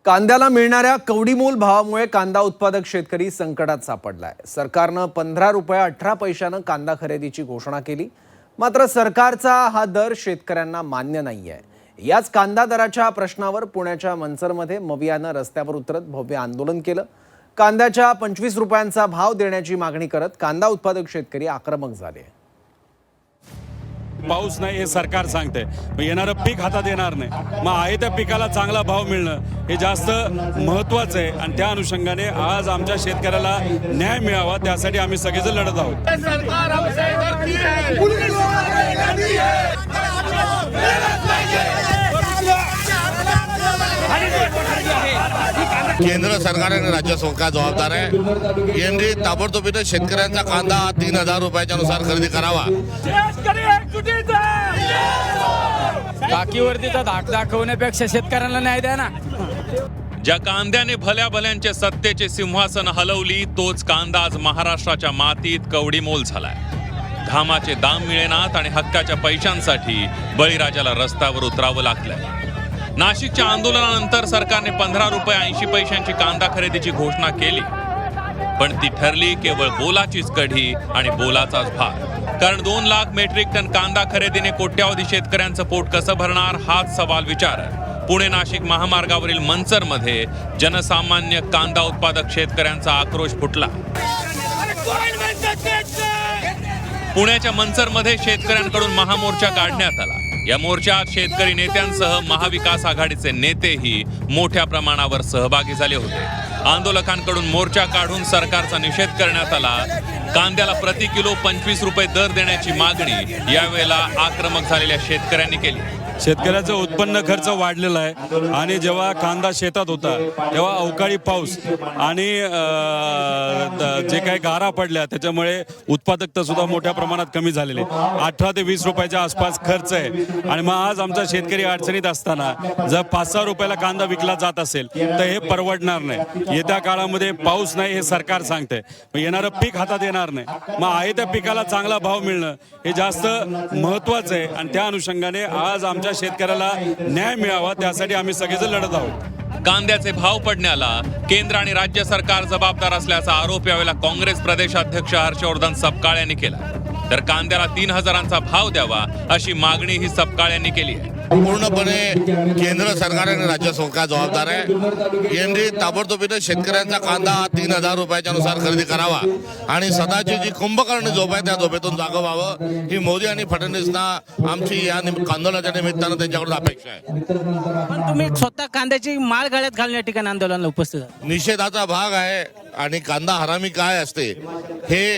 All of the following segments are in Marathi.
कांद्याला मिळणाऱ्या कवडीमोल भावामुळे कांदा उत्पादक शेतकरी संकटात सापडलाय। सरकारनं 15 रुपये 18 पैशानं कांदा खरेदीची घोषणा केली, मात्र सरकारचा हा दर शेतकऱ्यांना मान्य नाहीये। याच कांदा दराच्या प्रश्नावर पुण्याच्या मनसरमध्ये मवियानं रस्त्यावर उतरत भव्य आंदोलन केलं। कांद्याच्या 25 रुपयांचा भाव देण्याची मागणी करत कांदा उत्पादक शेतकरी आक्रमक झाले। पाऊस नाही हे सरकार सांगते, मग येणारं पीक हातात येणार नाही, मग आहे त्या पिकाला चांगला भाव मिळणं हे जास्त महत्त्वाचं आहे। आणि त्या अनुषंगाने आज आमच्या शेतकऱ्याला न्याय मिळावा त्यासाठी आम्ही सगळेजण लढत आहोत। केंद्र सरकार आणि राज्य सरकार जबाबदार आहे। यांनी ताबडतोबीने शेतकऱ्यांचा कांदा 3000 रुपयाच्या नुसार खरेदी करावा। टाकीवरतीचा धाक दाखवण्यापेक्षा शेतकऱ्यांना न्याय द्या ना। ज्या कांद्याने भल्या भल्यांचे सत्तेचे सिंहासन हलवली, तोच कांदा आज महाराष्ट्राच्या मातीत कवडीमोल झालाय। घामाचे दाम मिळेनात आणि हक्काच्या पैशांसाठी बळीराजाला रस्त्यावर उतरावं लागलंय। नाशिकच्या आंदोलनानंतर सरकारने 15 रुपये 80 पैशांची कांदा खरेदीची घोषणा केली, पण ती ठरली केवळ बोलाचीच कढी आणि बोलाचाच भार। कारण 2 लाख मेट्रिक टन कांदा खरेदीने कोट्यावधी शेतकऱ्यांचं पोट कसं भरणार हाच सवाल विचारत पुणे नाशिक महामार्गावरील मनसरमध्ये जनसामान्य कांदा उत्पादक शेतकऱ्यांचा आक्रोश फुटला। पुण्याच्या मनसरमध्ये शेतकऱ्यांकडून महामोर्चा काढण्यात आला। या मोर्चात शेतकरी नेत्यांसह महाविकास आघाडीचे नेतेही मोठ्या प्रमाणावर सहभागी झाले होते। आंदोलकांकडून मोर्चा काढून सरकारचा निषेध करण्यात आला। कांद्याला प्रति किलो 25 रुपये दर देण्याची मागणी यावेळेला आक्रमक झालेल्या शेतकऱ्यांनी केली। शेतकऱ्याचं उत्पन्न खर्च वाढलेला आहे आणि जेव्हा कांदा शेतात होता तेव्हा अवकाळी पाऊस आणि जे काही गारा पडल्या त्याच्यामुळे उत्पादकता सुद्धा मोठ्या प्रमाणात कमी झालेली। 18 ते 20 रुपयाच्या आसपास खर्च आहे आणि मग आज आमचा शेतकरी अडचणीत असताना जर 5-6 रुपयाला कांदा विकला जात असेल तर हे परवडणार नाही। येत्या काळामध्ये पाऊस नाही हे सरकार सांगते, मग येणारं पीक हातात येणार नाही, मग आहे त्या पिकाला चांगला भाव मिळणं हे जास्त महत्त्वाचं आहे। आणि त्या अनुषंगाने आज आमच्या शेतकऱ्याला न्याय मिळावा त्यासाठी आम्ही सगळेजण लढत आहोत। कांद्याचे भाव पडण्याला केंद्र आणि राज्य सरकार जबाबदार असल्याचा आरोप यावेळेला काँग्रेस प्रदेशाध्यक्ष हर्षवर्धन सपकाळ यांनी केला। तर कांद्याला 3000चा भाव द्यावा अशी मागणी ही सपकाळ यांनी केली आहे। पूर्णपणे केंद्र सरकार आणि राज्य सरकार जबाबदार आहे। यांनी ताबडतोबीने शेतकऱ्यांचा कांदा 3000 रुपयाच्या नुसार खरेदी करावा आणि सदाची जी कुंभकर्ण झोप आहे त्या झोपेतून जागं व्हावं ही मोदी आणि फडणवीसना आमची या आंदोलनाच्या निमित्तानं त्यांच्याकडून अपेक्षा आहे। पण तुम्ही स्वतः कांद्याची माळ गळ्यात घालून या ठिकाणी आंदोलनाला उपस्थित आहात। निषेधाचा भाग आहे आणि कांदा हरामी काय असते हे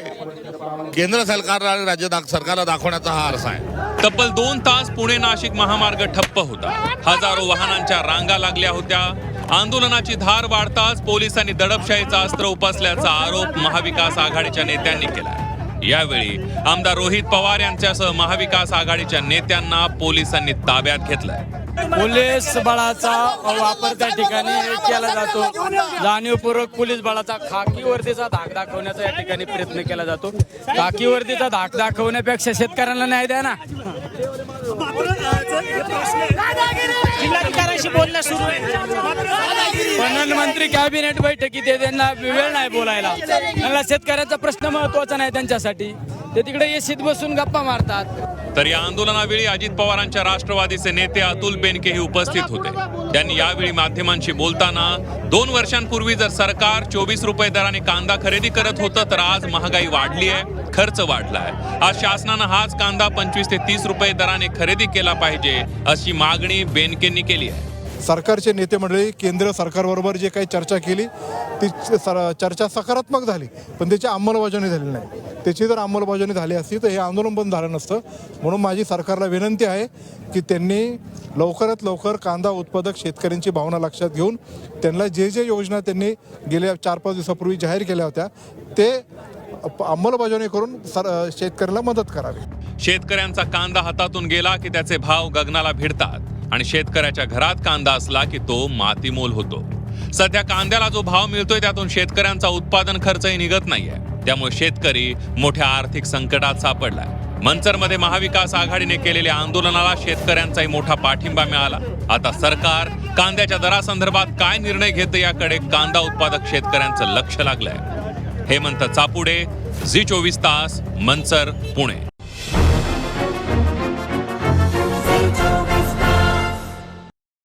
केंद्र सरकार आणि राज्य सरकारला दाखवण्याचा हा अर्थ आहे। तब्बल 2 तास पुणे नाशिक महामार्ग ठप्प होता। हजारो वाहनांच्या रांगा लागल्या होत्या। आंदोलनाची धार वाढताच पोलिसांनी दडपशाहीचा अस्त्र उपसल्याचा आरोप महाविकास आघाडीच्या नेत्यांनी केला। यावेळी आमदार रोहित पवार यांच्यासह महाविकास आघाडीच्या नेत्यांना पोलिसांनी ताब्यात घेतलंय। पोलीस बळाचा वापर त्या ठिकाणी केला जातो। जाणीवपूर्वक पोलीस बळाचा खाकीवर्दीचा धाक दाखवण्याचा या ठिकाणी प्रयत्न केला जातो। खाकीवर्दीचा धाक दाखवण्यापेक्षा शेतकऱ्यांना न्याय द्या ना। जिल्हाधिकाऱ्यांशी बोलणं सुरू आहे, पणन मंत्री कॅबिनेट बैठकीत त्यांना वेळ नाही बोलायला। त्यांना शेतकऱ्याचा प्रश्न महत्वाचा नाही त्यांच्यासाठी, ते तिकडे येशीत बसून गप्पा मारतात। तर या आंदोलनावेळी अजित पवारांच्या राष्ट्रवादीचे नेते अतुल बेनकेही उपस्थित होते। त्यांनी यावेळी माध्यमांशी बोलताना 2 वर्षांपूर्वी जर सरकार 24 रुपये दराने कांदा खरेदी करत होतं तर आज महागाई वाढली आहे, खर्च वाढलाय। आज शासनानं हाच कांदा 25 ते 30 रुपये दराने खरेदी केला पाहिजे अशी मागणी बेनकेंनी केली आहे। सरकारचे नेते मंडळी केंद्र सरकारबरोबर जे काही चर्चा केली ती चर्चा सकारात्मक झाली, पण त्याची अंमलबजावणी झाली नाही। त्याची जर अंमलबजावणी झाली असती तर हे आंदोलन बंद झालं नसतं। म्हणून माझी सरकारला विनंती आहे की त्यांनी लवकरात लवकर कांदा उत्पादक शेतकऱ्यांची भावना लक्षात घेऊन त्यांना जे योजना त्यांनी गेल्या 4-5 दिवसापूर्वी जाहीर केल्या होत्या ते अंमलबजावणी करून शेतकऱ्याला मदत करावी। शेतकऱ्यांचा कांदा हातातून गेला की त्याचे भाव गगनाला भिडतात आणि शेतकऱ्याच्या घरात कांदा असला की तो मातीमोल होतो। सध्या कांद्याला जो भाव मिळतोय त्यातून शेतकऱ्यांचा उत्पादन खर्चही निघत नाहीये, त्यामुळे शेतकरी मोठ्या आर्थिक संकटात सापडलाय। मंचरमध्ये महाविकास आघाडीने केलेल्या आंदोलनाला शेतकऱ्यांचाही मोठा पाठिंबा मिळाला. आता सरकार कांद्याच्या दरासंदर्भात काय निर्णय घेतं याकडे कांदा उत्पादक शेतकऱ्यांचं लक्ष लागलंय. हेमंत चापुडे, झी 24 तास, मंचर, पुणे.